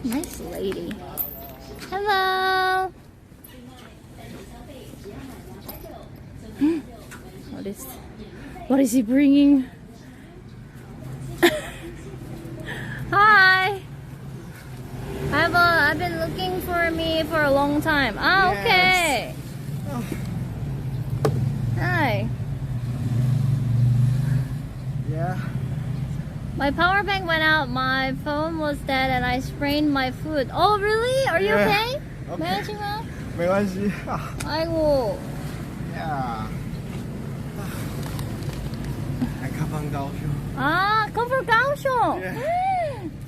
Nice lady. Hello. What is he bringing? Hi. I've been looking for me for a long time. Ah, okay. Oh. Hi. Yeah. My power bank went out. My phone was dead, and I sprained my foot. Oh, really? Are you okay? 没关系吗？没关系。哎呦。Yeah. I come from 高雄。Ah, come from 高雄.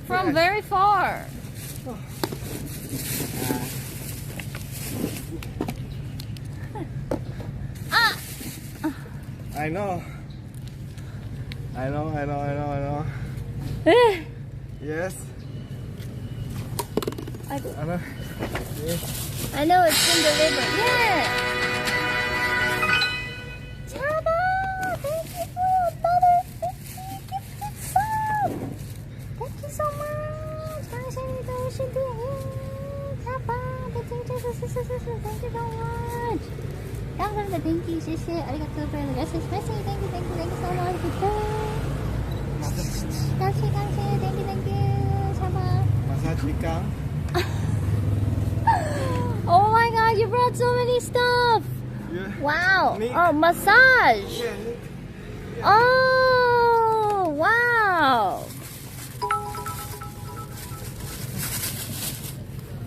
From very far. I know. Yes. I know it's been delivered. Yeah. Chaba, thank you for another 50 gifted sub. Thank you so much. 感谢你的50点。Chaba, thank you so much. 刚刚的 thank you， 谢谢，ありがとうございます。Thank you so much. 感谢 thank you， Chaba。马杀鸡缸。Oh my god, you brought so many stuff! Yeah. Wow! Me. Oh, massage! Yeah. Oh, wow!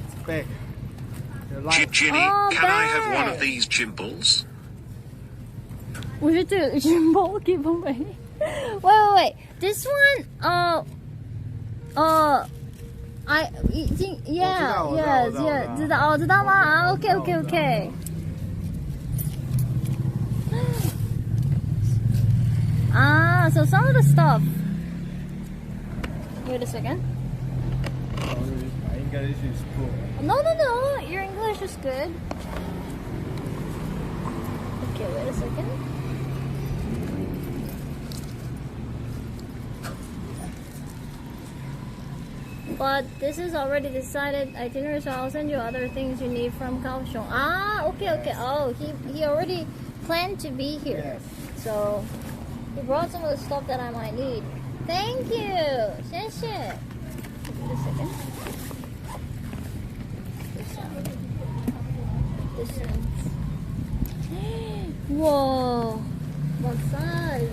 It's big. Jinny, Oh, can I have one bag. of these gimbals? 我是这个 gimbal giveaway. Wait. This one, I 已经 yeah 知道吗？啊 OK Ah, so some of the stuff. Wait a second. My English is poor. No, your English is good. Okay, wait a second. But this is already decided itinerary, so I'll send you other things you need from Kaohsiung. Ah, okay. Oh, he already planned to be here. Yes. So he brought some of the stuff that I might need. Thank you. 谢谢. Wait a second. This one. Whoa. Massage.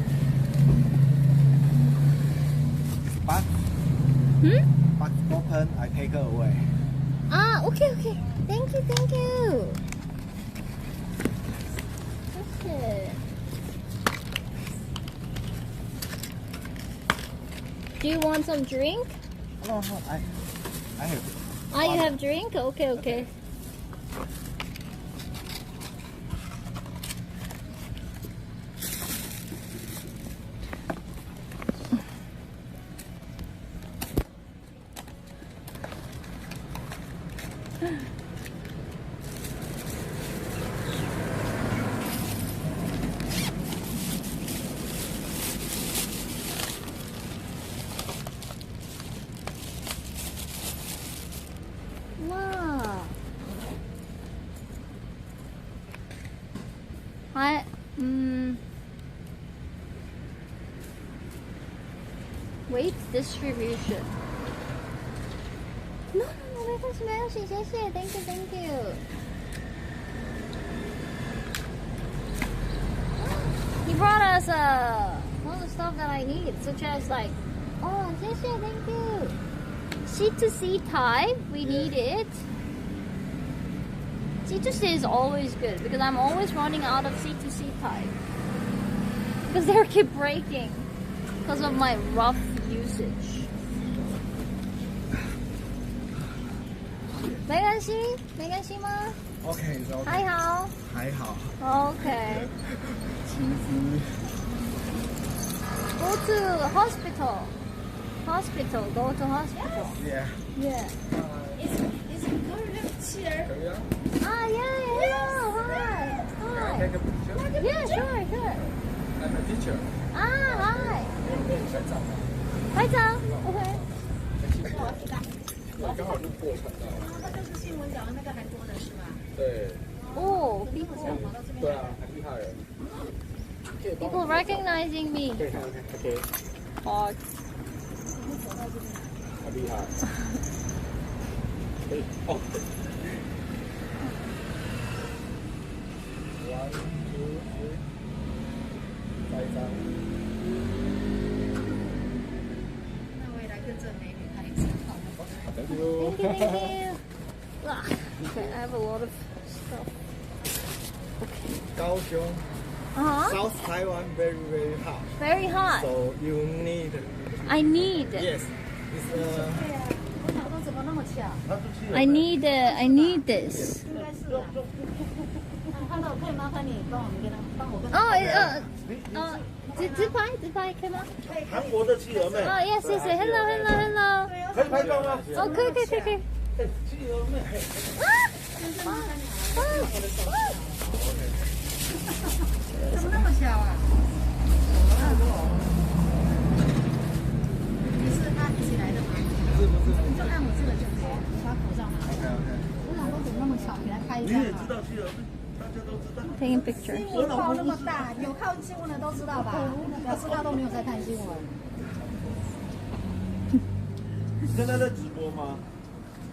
But open, I take her away. Ah, okay. Thank you. Okay. Do you want some drink? No, I have. Ah, you have drink? Okay. Wow. Weight distribution. No, 没关系，谢谢 Thank you. He brought us all the stuff that I need, such as like, oh, 谢谢 Thank you. C2C type, we need it. C2C is always good because I'm always running out of C2C type. Because they keep breaking because of my rough usage. 没关系吗？ Okay, it's okay. 还好。还好。Okay. 其实 Go to hospital. Go to hospital. Yeah. Yeah. Is it good left here? Ah, yeah. Hi. Take a picture. Yeah, sure. I'm a teacher. Ah, hi. 拍照 OK. 刚好路过看到。那就是新闻讲的那个韩国人是吧？对。哦对啊，很厉害人。 ，people recognizing me. 可以看看 OK。 好，很厉害。可以哦。1、2、3，下一张。那我也来跟着美女拍一张好吗？ Thank you. thank you. Ah, okay, I have a lot of stuff. 高雄 South Taiwan very very hot. Very hot. So you need. I need. Yes. It's 对啊，我脑洞怎么那么巧？ I need this. 应该是啊。看到可以麻烦你帮我跟他。哦，自拍可以吗？韩国的企鹅妹，哦，yes yes yes. Hello hello hello. 可以拍照吗？哦，可以。企鹅妹，怎么那么巧啊？你是他一起来的吗？不是。你就按我这个就可以，把口罩拿下。我老公怎么那么巧，给他拍一你也知张啊？道企鹅妹，大家都知道。 Taking picture. 新闻报那么大，有看新闻的都知道吧？表示他都没有在看新闻。现在在直播吗？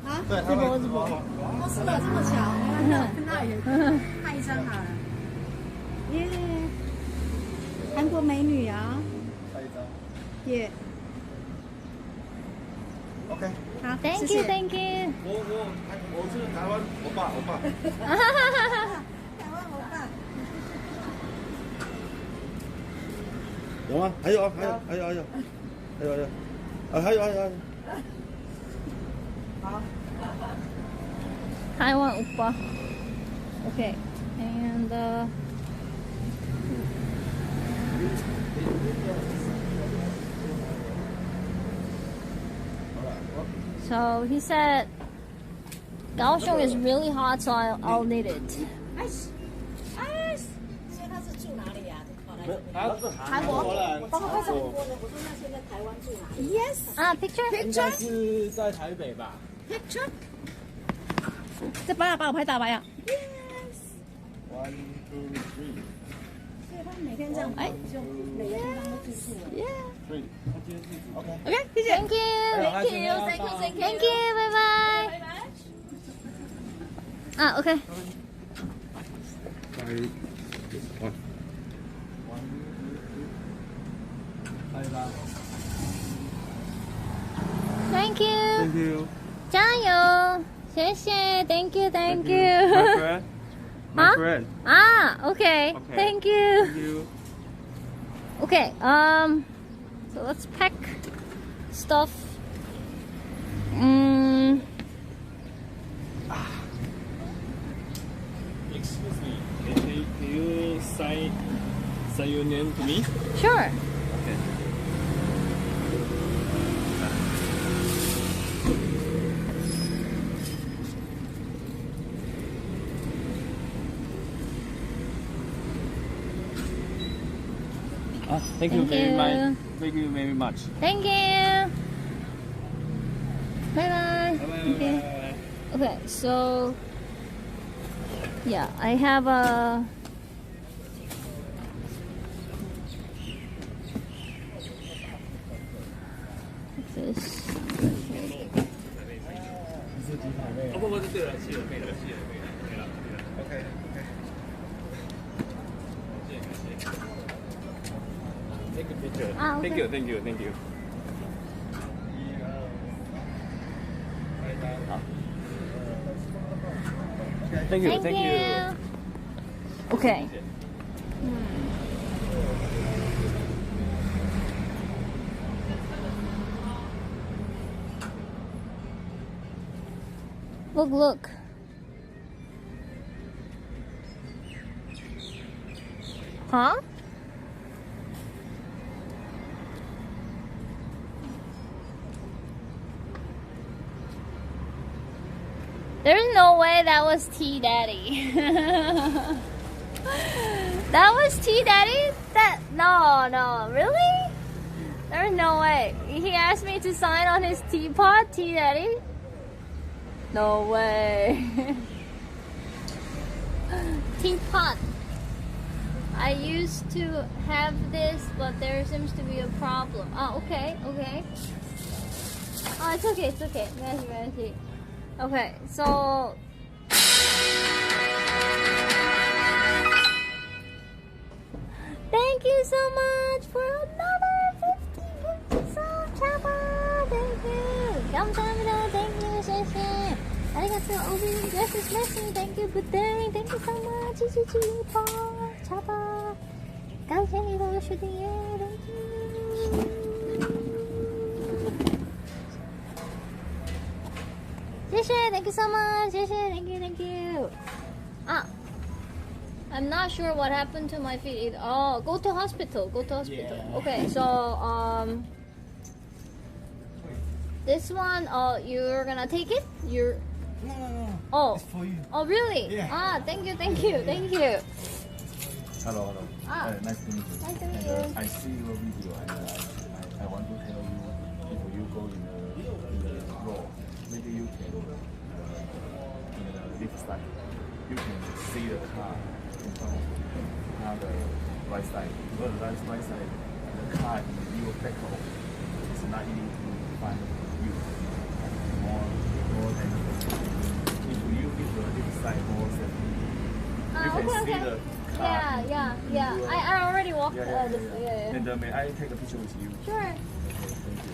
啊？对，他们直播。哦，是的，这么巧，那也拍一张好了。耶，韩国美女啊，下一张。耶， OK。好 Thank 谢 you 谢 thank you. 我是台湾欧巴。台湾欧巴，有吗？还有啊，还有。还有。好， Taiwan oppa. Okay, and so he said Kaohsiung is really hot, so I'll need it. 哎，所以他是住哪里呀？跑来这边。他是韩国人，帮我拍照。我说那现在台湾住哪里？Yes. Picture. 应该是在台北吧？ Picture. 这帮我拍大白呀。 1、2、3。所以他每天这样拍，就每个地方都住宿了。 3。OK。 Okay, thank you. Thank you. Bye bye. 拜拜。啊，OK。下一张。 Thank you. Thank you. 加油，谢谢。Thank you. Thank My you. friend. My friend. Okay. Okay. Thank you. Thank you. Okay. So let's pack stuff. Excuse me. Can you sign your name to me? Sure. Okay. Thank you very much. Thank you very much. Thank you. Bye bye. Okay. Okay. So yeah, I have a. This. 不，对了，谢了，妹了。OK。Take a picture. Okay. Thank you. 好。Thank you. Okay. Look. Huh? There's no way that was T Daddy. That was T Daddy? No, really? There's no way. He asked me to sign on his teapot, T Daddy. No way. Teapot. I used to have this, but there seems to be a problem. Oh, okay. Oh, it's okay. Okay, so thank you so much for another 50 gifts. So Chopper, thank you. 감사합니다. Thank you, 谢谢. arigato. Obi, yes, it's messy. Thank you. Good day. Thank you so much. Chopper. 感谢你的收订阅 Thank you. Thank you so much. Thank you. I'm not sure what happened to my feet either. Oh, go to hospital. Yeah. Okay, so this one, you're gonna take it? No. Oh. It's for you. Oh, really? Yeah. Thank you. Hello. Nice to meet you. Nice to meet you. I see your video and I want to tell you if you go in the road, maybe you can in the left side, you can see the car in front of you, not the right side. Because the right side, the car in your back home, it's not easy to find you. More than if you use the left side more safety. You can see the car. Yeah. I already walked this way. Yeah. And may I take a picture with you? Sure. Okay, thank you.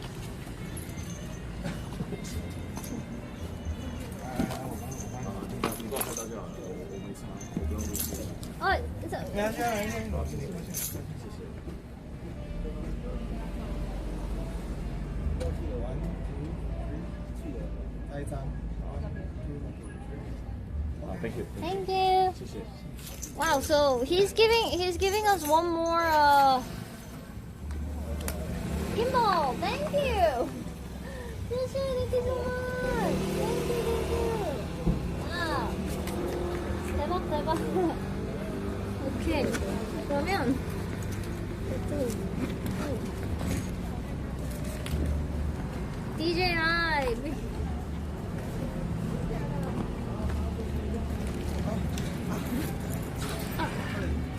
你帮我拍到就好了，我没差，我不用录制。Oh, it's a, 你好，谢谢。拍一张。Thank you. Thank you. 谢谢。 Wow, so he's giving us one more gimbal. Thank you. Thank you so much. Thank you. Wow. 대박. 오케이. 그러면 DJI.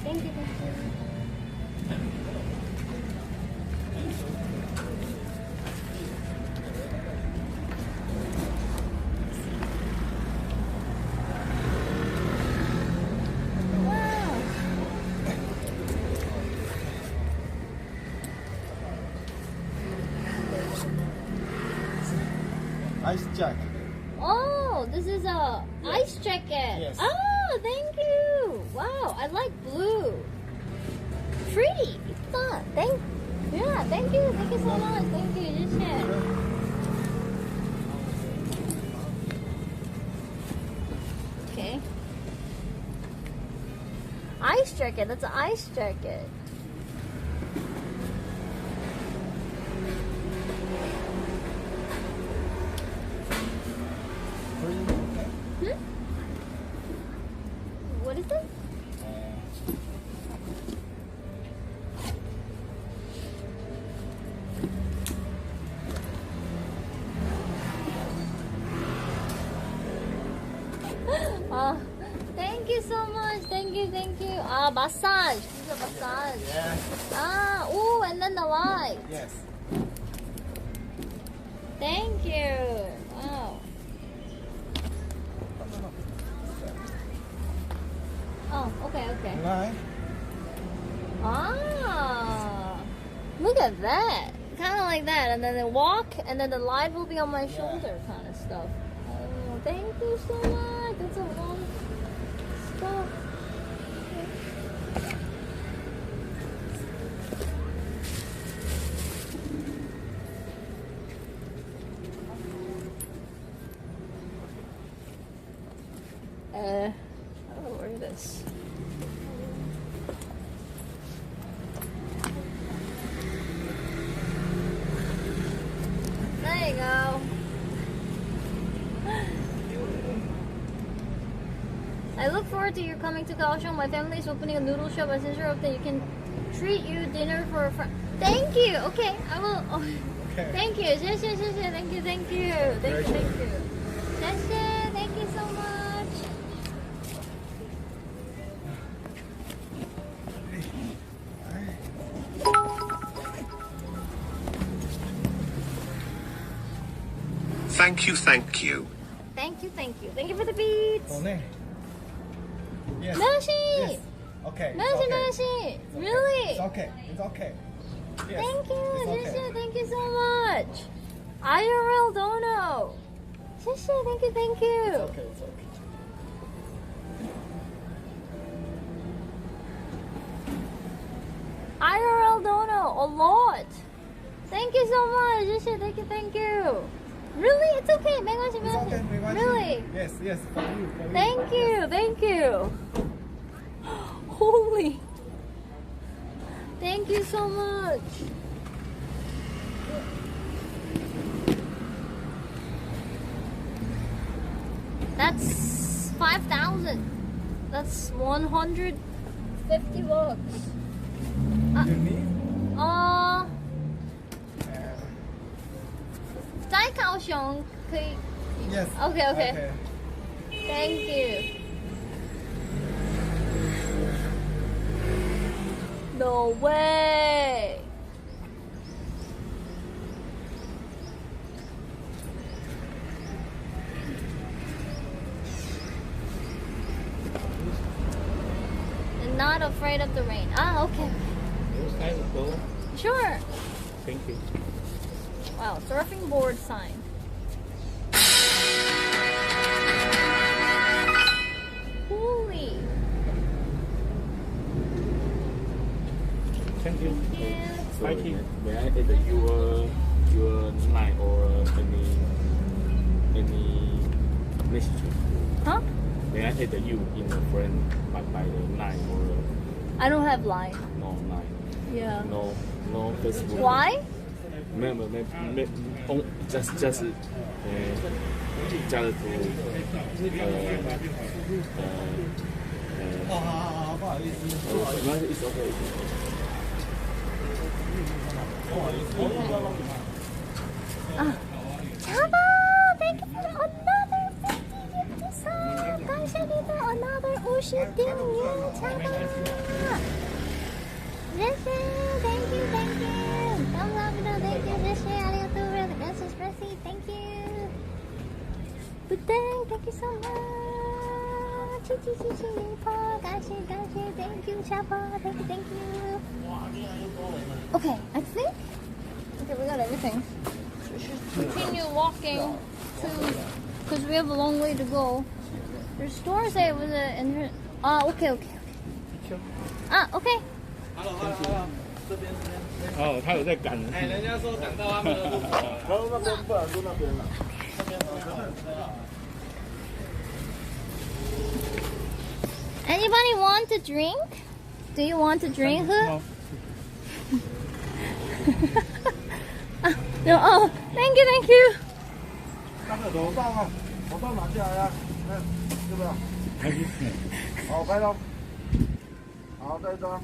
Thank you. Wow. Ice jacket. Oh, this is a ice jacket. Yes. Oh, thank you. Wow, I like blue. Pretty. Fun. Thank you so much. Thank you. Just share. Okay. Ice jacket. That's an ice jacket. What is it? Thank you so much. Thank you. Massage. This is a massage. Yeah. Oh, and then the light. Yes. Thank you. Wow. Oh, okay. Right. Look at that. Kind of like that. And then they walk, and then the light will be on my shoulder kind of stuff. Oh, thank you so much. That's a lot of stuff. I don't know where it is. There you go. I look forward to your coming to Kaohsiung. My family is opening a noodle shop. I sincerely hope that you can treat you dinner for a friend. Thank you. Okay, I will. Oh. Okay. Thank you. Thank you. Thank you. Thank you. Thank you, thank you. Thank you, thank you. Thank you for the beats. Yes. Mercy. Yes. Okay. it's Mercy, okay. mercy. Really? It's okay. It's okay. Yes. Thank you. It's okay. 谢谢 Thank you so much. IRL dono. 谢谢 Thank you, thank you. It's okay. It's okay. IRL dono a lot. Thank you so much. 谢谢 Thank you, thank you. Really? It's okay. 没关系，没 It's 关系 okay. 没关系。 Really? Yes. Yes. For you. For you. Thank you, thank you. Holy. Thank you so much. That's 5,000. That's 150 bucks. You need? 在高雄可以 Yes. Okay, okay. Thank you. No way. And not afraid of the rain. Ah, okay. Sure. Thank you. Wow, surfing board sign. Holy. Thank you. Yeah. Thank you. May I add your line or any message? Huh? May I add you in a friend by the line or I don't have line. no line? Yeah. No Facebook. Why? Just 加了图好，不好意思。没关系，it's okay。不好意思。Chaba, thank you for another 50 sub. 感谢你的 another 50订阅，Chaba。谢谢 ，thank you。Thumbs up 的 thank you，谢谢，ありがとうございます。Gracias, thank you。Thank you so much。谢谢感谢 ，thank you Chaba, thank you。Okay, I think. Okay, we got everything. We should continue walking to, because we have a long way to go. There's stores there with the entrance. Okay. Okay. 哦，他有在赶。哎，人家说赶到他们的路口了。然后那边不然就那边了。 Anybody want to drink? Do you want to drink? No. No. Oh, thank you. 那个手上啊，手上拿下来呀，看，要不要？好，拍照。好，再一张。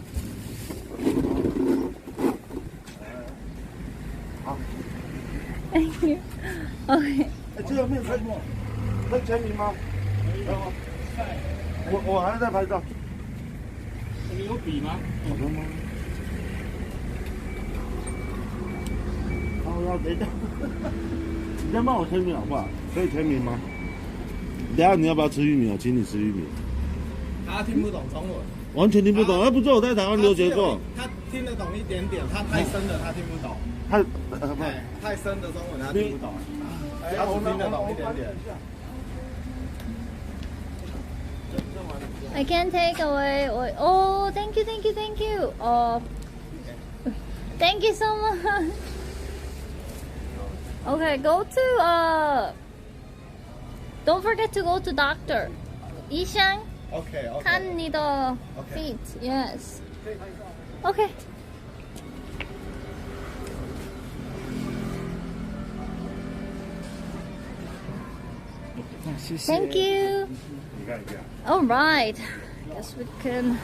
好。 Thank you. Okay. 哎，这个没有签名，可以签名吗？我还在拍照。你有笔吗？有吗？好，等一下，你先帮我签名好不好？可以签名吗？等一下你要不要吃玉米？我请你吃玉米。他听不懂中文，完全听不懂，不是我在台湾留学过。他听得懂一点点，他太深的他听不懂，太深的中文他听不懂，他只听得懂一点点。 I can take away. Oh, thank you. Thank you so much. Okay, go to don't forget to go to doctor. 医生 OK， 看你的 feet. Yes. Okay. Thank you. All right. Guess we can.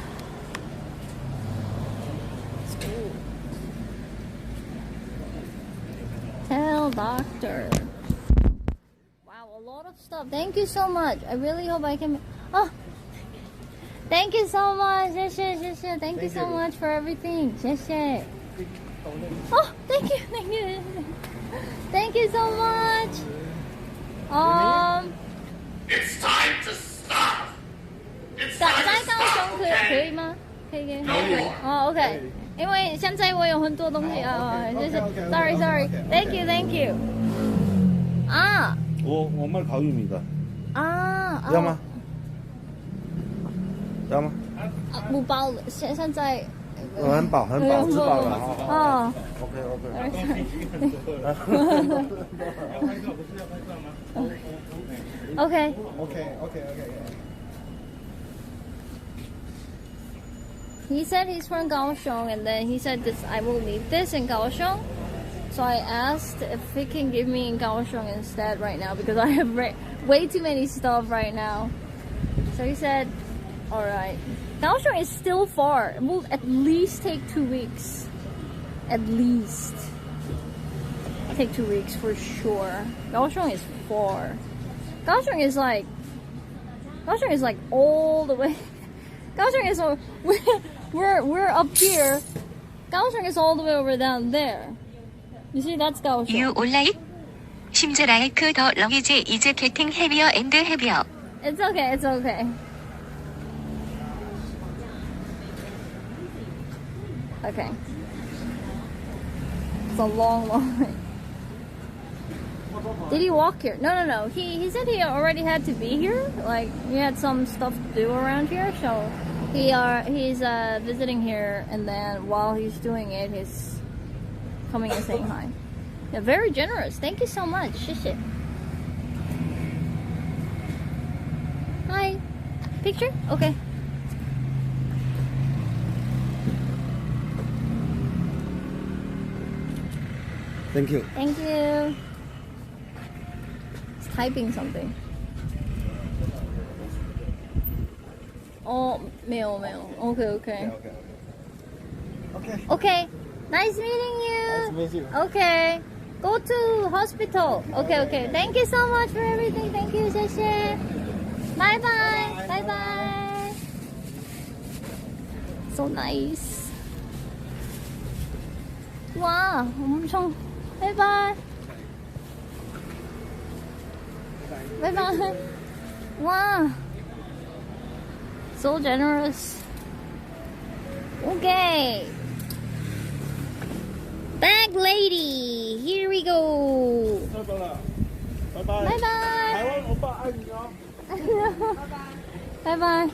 Tell doctor. Wow, a lot of stuff. Thank you so much. I really hope I can. Oh, thank you so much. Thank you so much for everything. Oh, thank you. Thank you so much. It's time to stop. It's 在 time 在 to 高雄 stop. 可以吗？可以。哦 OK， 因为现在我有很多东西啊，就是 sorry，thank you。啊，我卖烤玉米的，要吗？要吗？不包了，现在。很饱，吃饱了。哦 OK。He said he's from Kaohsiung, and then he said this. I will leave this in Kaohsiung. So I asked if he can give me in Kaohsiung instead right now because I have way too many stuff right now. So he said, "All right." Kaohsiung is still far. It will at least take 2 weeks. At least take 2 weeks for sure. Kaohsiung is far. Kaohsiung is like all the way. Kaohsiung is we're up here. Kaohsiung is all the way over down there. You see, that's Kaohsiung. You alright? 심지어 like 더 렁이지 이제 getting heavier and heavier. It's okay. It's okay. Okay. It's a long way. Did he walk here? No. He said he already had to be here. Like he had some stuff to do around here, so he's visiting here, and then while he's doing it, he's coming and saying hi. Yeah, very generous. Thank you so much. 谢谢. Hi. Picture? Okay. Thank you. Thank you. It's typing something. Oh, 没有. Okay. Okay. Nice meeting you. Nice to meet you. Okay. Go to hospital. Okay. Thank you so much for everything. Thank you. 谢谢. Bye. So nice. 와, 엄청. Bye. Wow. So generous. Okay. Bag lady. Here we go. Bye bye. Bye. 台湾欧巴爱你哦。Bye.